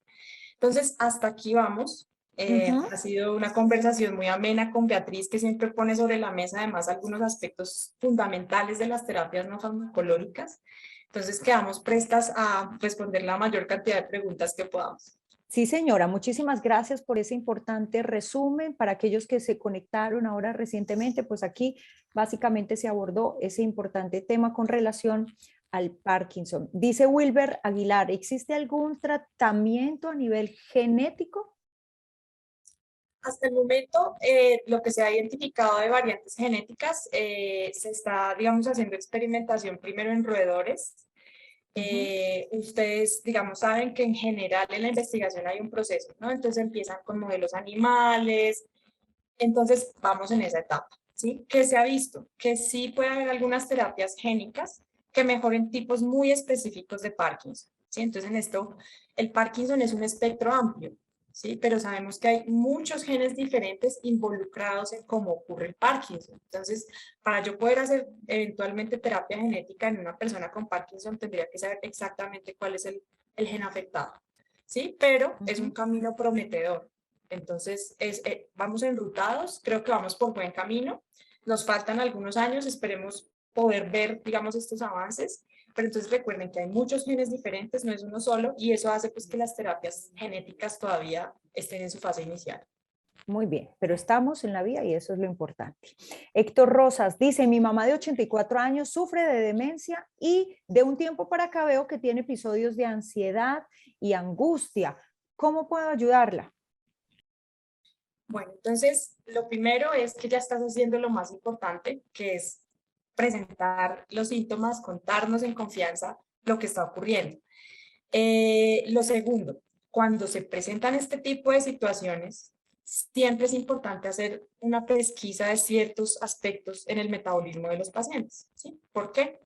Entonces, hasta aquí vamos. Ha sido una conversación muy amena con Beatriz, que siempre pone sobre la mesa además algunos aspectos fundamentales de las terapias no farmacológicas. Entonces, quedamos prestas a responder la mayor cantidad de preguntas que podamos. Sí, señora, muchísimas gracias por ese importante resumen. Para aquellos que se conectaron ahora recientemente, pues aquí básicamente se abordó ese importante tema con relación al Parkinson. Dice Wilber Aguilar, ¿existe algún tratamiento a nivel genético? Hasta el momento, lo que se ha identificado de variantes genéticas, se está, digamos, haciendo experimentación primero en roedores. Ustedes, digamos, saben que en general en la investigación hay un proceso, ¿no? Entonces empiezan con modelos animales, entonces vamos en esa etapa, ¿sí? ¿Qué se ha visto? Que sí puede haber algunas terapias génicas que mejoren tipos muy específicos de Parkinson, ¿sí? Entonces en esto, el Parkinson es un espectro amplio, ¿sí? Pero sabemos que hay muchos genes diferentes involucrados en cómo ocurre el Parkinson. Entonces, para yo poder hacer eventualmente terapia genética en una persona con Parkinson, tendría que saber exactamente cuál es el gen afectado, ¿sí? Pero es un camino prometedor. Entonces, vamos enrutados, creo que vamos por buen camino. Nos faltan algunos años, esperemos poder ver, digamos, estos avances, pero entonces recuerden que hay muchos genes diferentes, no es uno solo, y eso hace pues que las terapias genéticas todavía estén en su fase inicial. Muy bien, pero estamos en la vía y eso es lo importante. Héctor Rosas dice, mi mamá de 84 años sufre de demencia y de un tiempo para acá veo que tiene episodios de ansiedad y angustia. ¿Cómo puedo ayudarla? Bueno, entonces lo primero es que ya estás haciendo lo más importante, que es presentar los síntomas, contarnos en confianza lo que está ocurriendo. Lo segundo, cuando se presentan este tipo de situaciones, siempre es importante hacer una pesquisa de ciertos aspectos en el metabolismo de los pacientes, ¿sí? ¿Por qué?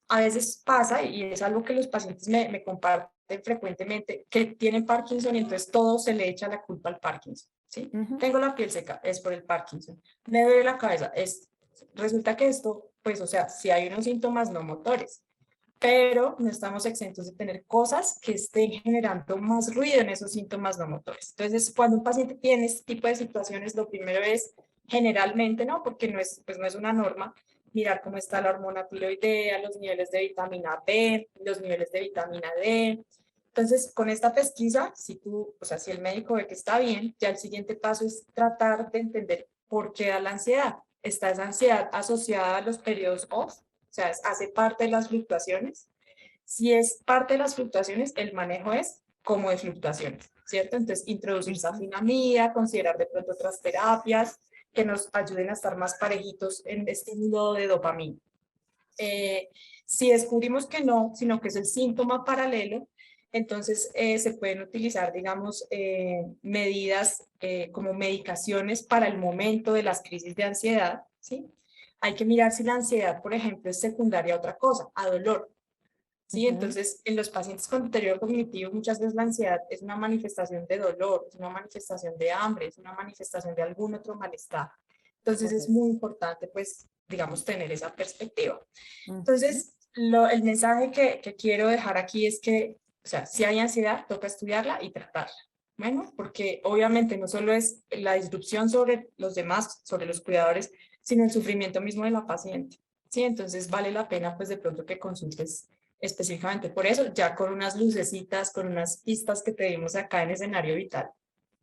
A veces pasa, y es algo que los pacientes me comparten frecuentemente, que tienen Parkinson y entonces todo se le echa la culpa al Parkinson, ¿sí? Tengo la piel seca, es por el Parkinson. Me duele la cabeza, resulta que esto, pues, o sea, si hay unos síntomas no motores, pero no estamos exentos de tener cosas que estén generando más ruido en esos síntomas no motores. Entonces, cuando un paciente tiene este tipo de situaciones, lo primero es, generalmente, ¿no? Porque no es, pues no es una norma, mirar cómo está la hormona tiroidea, los niveles de vitamina B, los niveles de vitamina D. Entonces, con esta pesquisa, si tú, o sea, si el médico ve que está bien, ya el siguiente paso es tratar de entender por qué da la ansiedad. ¿Está esa ansiedad asociada a los periodos off? O sea, hace parte de las fluctuaciones. Si es parte de las fluctuaciones, el manejo es como de fluctuaciones, ¿cierto? Entonces, introducir safenamida, considerar de pronto otras terapias que nos ayuden a estar más parejitos en este nudo de dopamina. Si descubrimos que no, sino que es el síntoma paralelo, entonces se pueden utilizar, digamos, medidas como medicaciones para el momento de las crisis de ansiedad, ¿sí? Hay que mirar si la ansiedad, por ejemplo, es secundaria a otra cosa, a dolor, ¿sí? Entonces, en los pacientes con deterioro cognitivo, muchas veces la ansiedad es una manifestación de dolor, es una manifestación de hambre, es una manifestación de algún otro malestar. Entonces, es muy importante, pues, digamos, tener esa perspectiva. Entonces, el mensaje que quiero dejar aquí es que, o sea, si hay ansiedad, toca estudiarla y tratarla. Bueno, porque obviamente no solo es la disrupción sobre los demás, sobre los cuidadores, sino el sufrimiento mismo de la paciente. Sí, entonces vale la pena, pues, de pronto que consultes específicamente por eso, ya con unas lucecitas, con unas pistas que te dimos acá en escenario vital.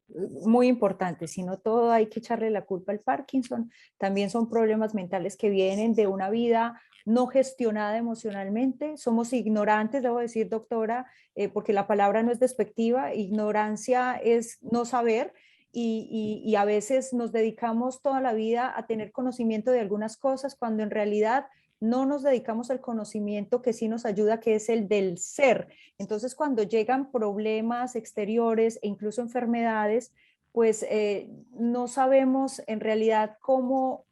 Muy importante, si no todo hay que echarle la culpa al Parkinson, también son problemas mentales que vienen de una vida no gestionada emocionalmente, somos ignorantes, debo decir, doctora, porque la palabra no es despectiva, ignorancia es no saber y a veces nos dedicamos toda la vida a tener conocimiento de algunas cosas cuando en realidad no nos dedicamos al conocimiento que sí nos ayuda, que es el del ser. Entonces, cuando llegan problemas exteriores e incluso enfermedades, pues no sabemos en realidad cómo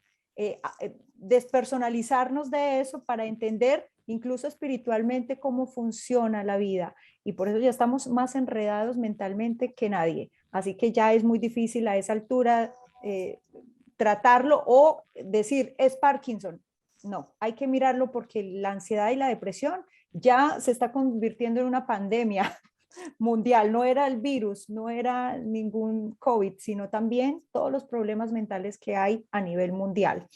despersonalizarnos de eso para entender incluso espiritualmente cómo funciona la vida. Y por eso ya estamos más enredados mentalmente que nadie. Así que ya es muy difícil a esa altura tratarlo o decir, es Parkinson. No, hay que mirarlo porque la ansiedad y la depresión ya se está convirtiendo en una pandemia mundial. No era el virus, no era ningún COVID, sino también todos los problemas mentales que hay a nivel mundial.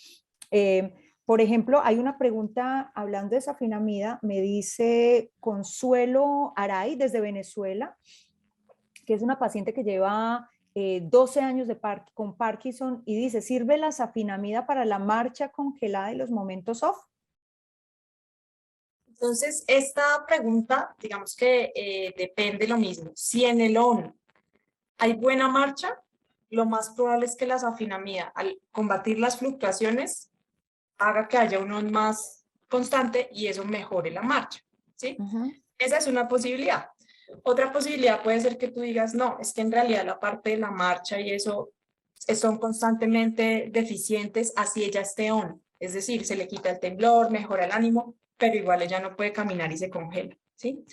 Por ejemplo, hay una pregunta hablando de safenamida, me dice Consuelo Aray desde Venezuela, que es una paciente que lleva 12 años con Parkinson y dice, ¿sirve la safenamida para la marcha congelada y los momentos off? Entonces, esta pregunta, digamos que depende lo mismo. Si en el ON hay buena marcha, lo más probable es que la safenamida, al combatir las fluctuaciones, haga que haya un on más constante y eso mejore la marcha, ¿sí? Esa es una posibilidad. Otra posibilidad puede ser que tú digas, no, es que en realidad la parte de la marcha y eso son constantemente deficientes, así ella esté on. Es decir, se le quita el temblor, mejora el ánimo, pero igual ella no puede caminar y se congela, ¿sí?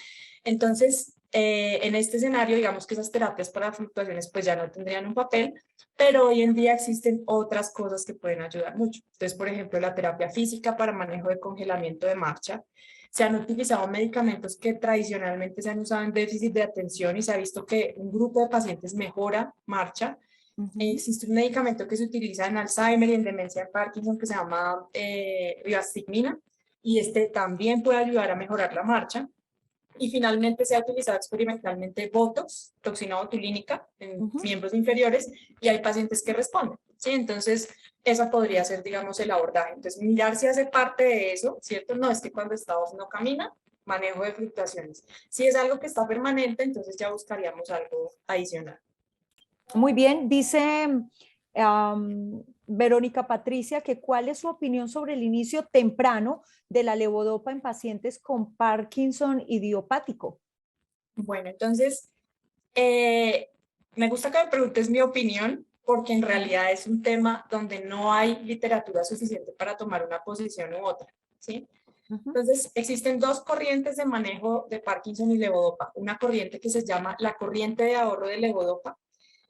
Entonces, en este escenario, digamos que esas terapias para fluctuaciones pues ya no tendrían un papel, pero hoy en día existen otras cosas que pueden ayudar mucho. Entonces, por ejemplo, la terapia física para manejo de congelamiento de marcha. Se han utilizado medicamentos que tradicionalmente se han usado en déficit de atención y se ha visto que un grupo de pacientes mejora marcha. Existe un medicamento que se utiliza en Alzheimer y en demencia de Parkinson que se llama rivastigmina y este también puede ayudar a mejorar la marcha. Y finalmente se ha utilizado experimentalmente Botox, toxina botulínica en miembros inferiores y hay pacientes que responden, ¿sí? Entonces, esa podría ser, digamos, el abordaje. Entonces, mirar si hace parte de eso, ¿cierto? No es que cuando estamos no camina, manejo de fluctuaciones. Si es algo que está permanente, entonces ya buscaríamos algo adicional. Muy bien, dice Verónica Patricia que cuál es su opinión sobre el inicio temprano de la levodopa en pacientes con Parkinson idiopático. Bueno, entonces, me gusta que me preguntes mi opinión porque en realidad es un tema donde no hay literatura suficiente para tomar una posición u otra, ¿sí? Entonces, existen dos corrientes de manejo de Parkinson y levodopa. Una corriente que se llama la corriente de ahorro de levodopa,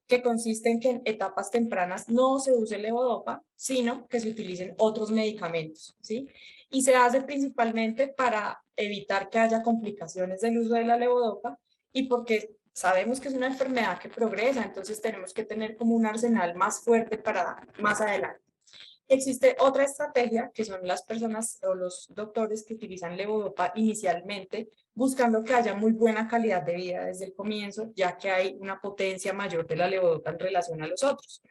que consiste en que en etapas tempranas no se use levodopa, sino que se utilicen otros medicamentos, ¿sí? Y se hace principalmente para evitar que haya complicaciones del uso de la levodopa y porque sabemos que es una enfermedad que progresa, entonces tenemos que tener como un arsenal más fuerte para más adelante. Existe otra estrategia que son las personas o los doctores que utilizan levodopa inicialmente buscando que haya muy buena calidad de vida desde el comienzo, ya que hay una potencia mayor de la levodopa en relación a los otros.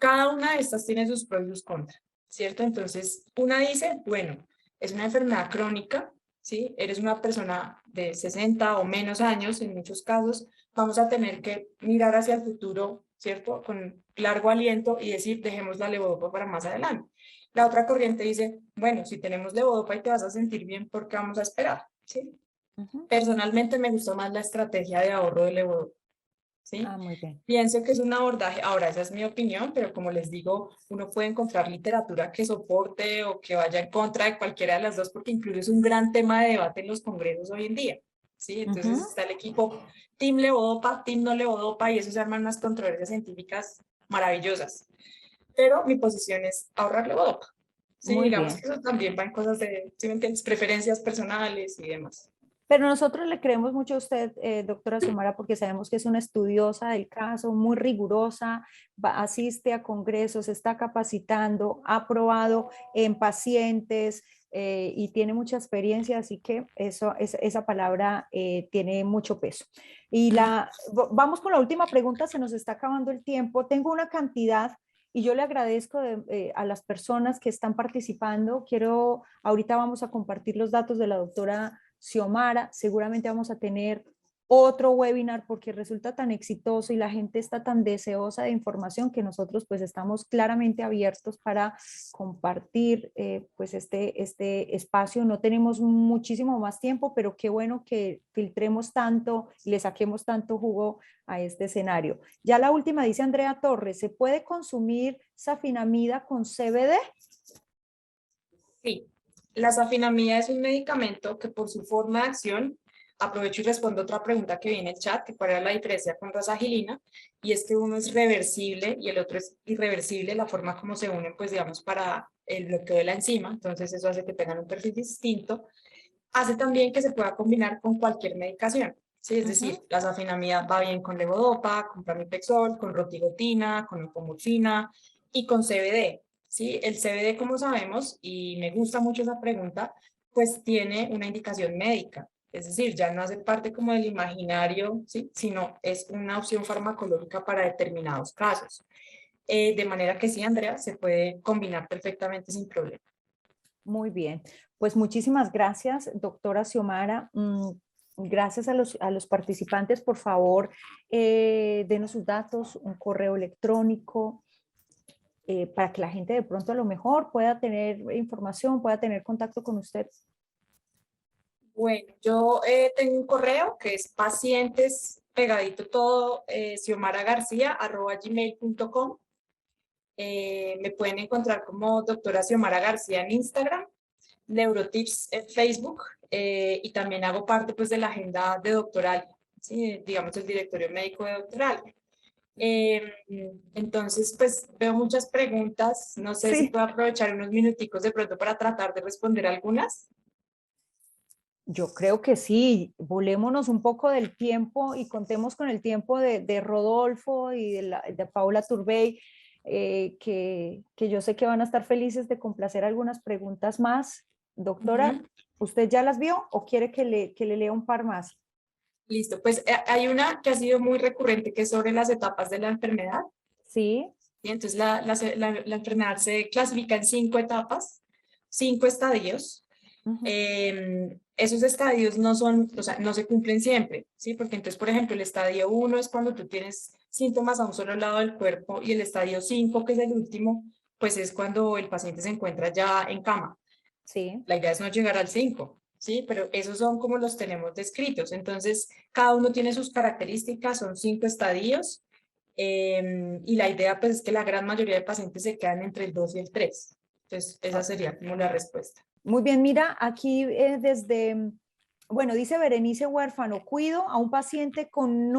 Cada una de estas tiene sus pros y sus contras, ¿cierto? Entonces, una dice, bueno, es una enfermedad crónica, ¿sí? Eres una persona de 60 o menos años, en muchos casos, vamos a tener que mirar hacia el futuro, ¿cierto? Con largo aliento y decir, dejemos la levodopa para más adelante. La otra corriente dice, bueno, si tenemos levodopa y te vas a sentir bien, ¿por qué vamos a esperar? ¿Sí? Personalmente me gustó más la estrategia de ahorro de levodopa. ¿Sí? Muy bien. Pienso que es un abordaje, ahora esa es mi opinión, pero como les digo, uno puede encontrar literatura que soporte o que vaya en contra de cualquiera de las dos, porque incluso es un gran tema de debate en los congresos hoy en día, ¿sí? Entonces está el equipo Team Levodopa, Team no Levodopa, y eso se arman unas controversias científicas maravillosas. Pero mi posición es ahorrar levodopa, ¿sí? Muy Digamos bien. que eso también va en cosas de, ¿sí me entiendes? Preferencias personales y demás. Pero nosotros le creemos mucho a usted, doctora Xiomara, porque sabemos que es una estudiosa del caso, muy rigurosa, asiste a congresos, se está capacitando, ha probado en pacientes y tiene mucha experiencia, así que esa palabra tiene mucho peso. Y vamos con la última pregunta, se nos está acabando el tiempo. Tengo una cantidad y yo le agradezco a las personas que están participando. Ahorita vamos a compartir los datos de la doctora Xiomara, seguramente vamos a tener otro webinar porque resulta tan exitoso y la gente está tan deseosa de información que nosotros pues estamos claramente abiertos para compartir pues este espacio. No tenemos muchísimo más tiempo, pero qué bueno que filtremos tanto y le saquemos tanto jugo a este escenario. Ya la última dice Andrea Torres, ¿se puede consumir safenamida con CBD? Sí, la safenamida es un medicamento que por su forma de acción, aprovecho y respondo otra pregunta que viene en el chat, que cuál era la diferencia con rasagilina, y es que uno es reversible y el otro es irreversible, la forma como se unen, pues digamos, para el bloqueo de la enzima, entonces eso hace que tengan un perfil distinto, hace también que se pueda combinar con cualquier medicación, ¿sí? Es decir, la safenamida va bien con levodopa, con pramipexol, con rotigotina, con apomorfina y con CBD. ¿Sí? El CBD, como sabemos, y me gusta mucho esa pregunta, pues tiene una indicación médica, es decir, ya no hace parte como del imaginario, ¿sí? Sino es una opción farmacológica para determinados casos. De manera que sí, Andrea, se puede combinar perfectamente sin problema. Muy bien, pues muchísimas gracias, doctora Xiomara. Gracias a los participantes, por favor, denos sus datos, un correo electrónico, para que la gente de pronto a lo mejor pueda tener información, pueda tener contacto con usted. Bueno, yo tengo un correo que es pacientes, pegadito todo, xiomaragarcia@gmail.com. Me pueden encontrar como doctora Xiomara García en Instagram, Neurotips en Facebook, y también hago parte pues de la agenda de doctoral, ¿sí? Digamos el directorio médico de doctoral. Entonces, pues veo muchas preguntas, no sé si Sí, puedo aprovechar unos minuticos de pronto para tratar de responder algunas. yo creo que sí. Volémonos un poco del tiempo y contemos con el tiempo de Rodolfo y de Paula Turbey, que yo sé que van a estar felices de complacer algunas preguntas más. Doctora, Ujú. ¿usted ya las vio o quiere que le lea un par más? Listo, pues hay una que ha sido muy recurrente que es sobre las etapas de la enfermedad. Sí. ¿Sí? Entonces la enfermedad se clasifica en 5 etapas, 5 estadios. Ujú. Esos estadios no son, o sea, no se cumplen siempre, ¿sí? Porque entonces, por ejemplo, el estadio 1 es cuando tú tienes síntomas a un solo lado del cuerpo y el estadio 5, que es el último, pues es cuando el paciente se encuentra ya en cama. Sí. La idea es no llegar al 5, ¿sí? Pero esos son como los tenemos descritos. Entonces, cada uno tiene sus características, son 5 estadios, y la idea pues es que la gran mayoría de pacientes se quedan entre el 2 y el 3. Entonces, esa Ah, sería como la respuesta. muy bien, mira, aquí bueno, dice Berenice Huérfano, cuido a un paciente con,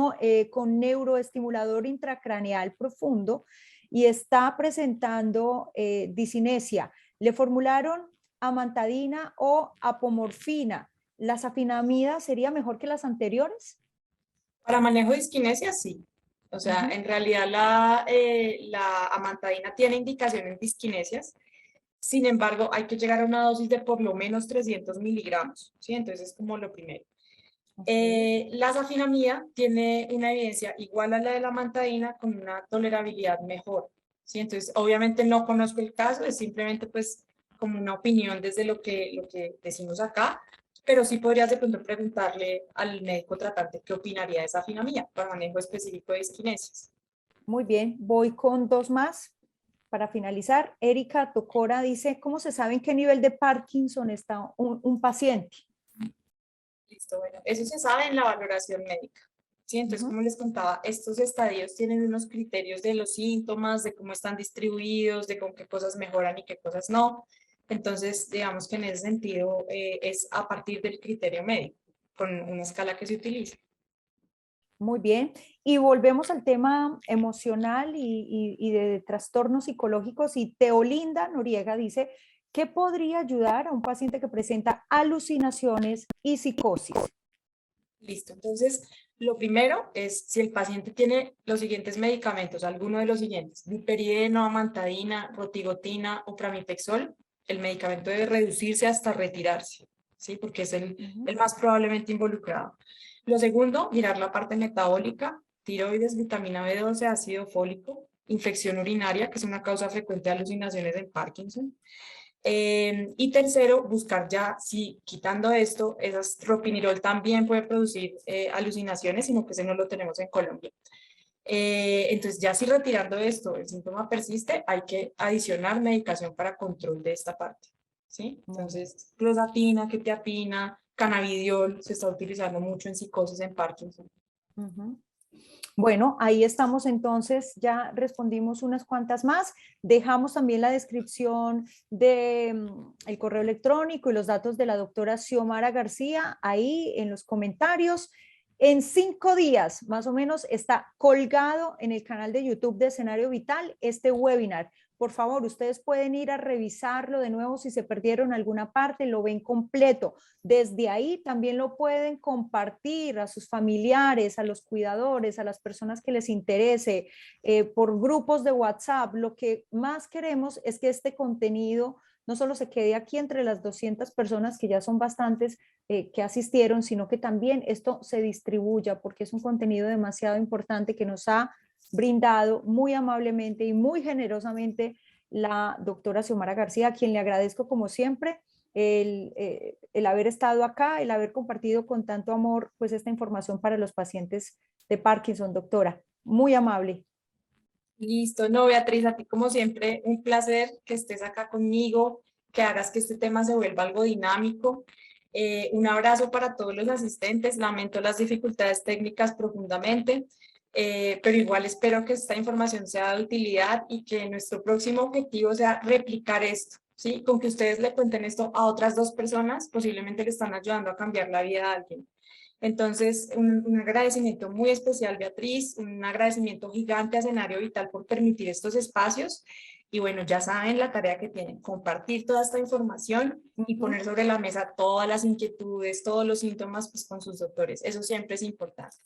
con neuroestimulador intracraneal profundo y está presentando disinesia. Le formularon amantadina o apomorfina. ¿Las afinamidas sería mejor que las anteriores? Para manejo de disquinesia, sí. O sea, Ujú. en realidad la amantadina tiene indicación en disquinesias. Sin embargo, hay que llegar a una dosis de por lo menos 300 miligramos, ¿sí? Entonces es como lo primero. Ok. La safinamida tiene una evidencia igual a la de la mantadina con una tolerabilidad mejor, ¿sí? Entonces, obviamente no conozco el caso, es simplemente pues como una opinión desde lo que decimos acá, pero sí podrías de pronto preguntarle al médico tratante qué opinaría de esa afinamida para manejo específico de disquinesias. Muy bien, voy con dos más. Para finalizar, Erika Tocora dice, ¿cómo se sabe en qué nivel de Parkinson está un paciente? Listo, bueno, eso se sabe en la valoración médica. Sí, entonces, Ujú. como les contaba, estos estadios tienen unos criterios de los síntomas, de cómo están distribuidos, de con qué cosas mejoran y qué cosas no. Entonces, digamos que en ese sentido es a partir del criterio médico, con una escala que se utiliza. Muy bien. Y volvemos al tema emocional y de trastornos psicológicos. Y Teolinda Noriega dice, ¿qué podría ayudar a un paciente que presenta alucinaciones y psicosis? Listo, entonces, lo primero es si el paciente tiene los siguientes medicamentos, alguno de los siguientes, diperideno, amantadina, rotigotina o pramipexol, el medicamento debe reducirse hasta retirarse, ¿sí? Porque es Ujú. el más probablemente involucrado. Lo segundo, mirar la parte metabólica, tiroides, vitamina B12, ácido fólico, infección urinaria, que es una causa frecuente de alucinaciones en Parkinson. Y tercero, buscar ya, si quitando esto, esas tropinirol también puede producir alucinaciones, sino que ese no lo tenemos en Colombia. Entonces, ya si retirando esto el síntoma persiste, hay que adicionar medicación para control de esta parte, ¿sí? Muy bien. Entonces, clozapina, quetiapina, cannabidiol se está utilizando mucho en psicosis en Parkinson. Ujú. Bueno, ahí estamos entonces, ya respondimos unas cuantas más. Dejamos también la descripción de el correo electrónico y los datos de la doctora Xiomara García ahí en los comentarios. En 5 días, más o menos, está colgado en el canal de YouTube de Escenario Vital este webinar. Por favor, ustedes pueden ir a revisarlo de nuevo si se perdieron alguna parte, lo ven completo. Desde ahí también lo pueden compartir a sus familiares, a los cuidadores, a las personas que les interese, por grupos de WhatsApp. Lo que más queremos es que este contenido no solo se quede aquí entre las 200 personas, que ya son bastantes, que asistieron, sino que también esto se distribuya, porque es un contenido demasiado importante que nos ha brindado muy amablemente y muy generosamente la doctora Xiomara García, a quien le agradezco como siempre el haber estado acá, el haber compartido con tanto amor pues esta información para los pacientes de Parkinson, doctora. Muy amable. Listo, no, Beatriz, a ti como siempre, un placer que estés acá conmigo, que hagas que este tema se vuelva algo dinámico. Un abrazo para todos los asistentes, lamento las dificultades técnicas profundamente, pero igual espero que esta información sea de utilidad y que nuestro próximo objetivo sea replicar esto, ¿sí? Con que ustedes le cuenten esto a otras 2 personas, posiblemente le están ayudando a cambiar la vida de alguien. Entonces, un agradecimiento muy especial, Beatriz, un agradecimiento gigante a Escenario Vital por permitir estos espacios. Y bueno, ya saben la tarea que tienen, compartir toda esta información y poner sobre la mesa todas las inquietudes, todos los síntomas pues, con sus doctores. Eso siempre es importante.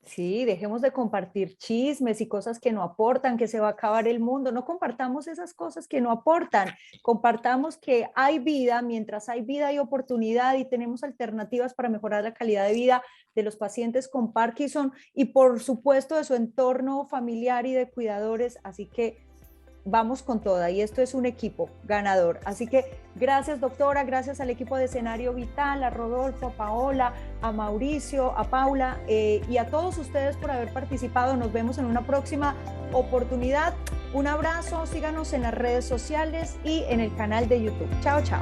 Sí, dejemos de compartir chismes y cosas que no aportan, que se va a acabar el mundo. No compartamos esas cosas que no aportan. Compartamos que hay vida, mientras hay vida hay oportunidad y tenemos alternativas para mejorar la calidad de vida de los pacientes con Parkinson y por supuesto de su entorno familiar y de cuidadores. Así que vamos con toda y esto es un equipo ganador. Así que gracias doctora, gracias al equipo de Escenario Vital, a Rodolfo, a Paola, a Mauricio, a Paula y a todos ustedes por haber participado. Nos vemos en una próxima oportunidad. Un abrazo, síganos en las redes sociales y en el canal de YouTube. Chao, chao.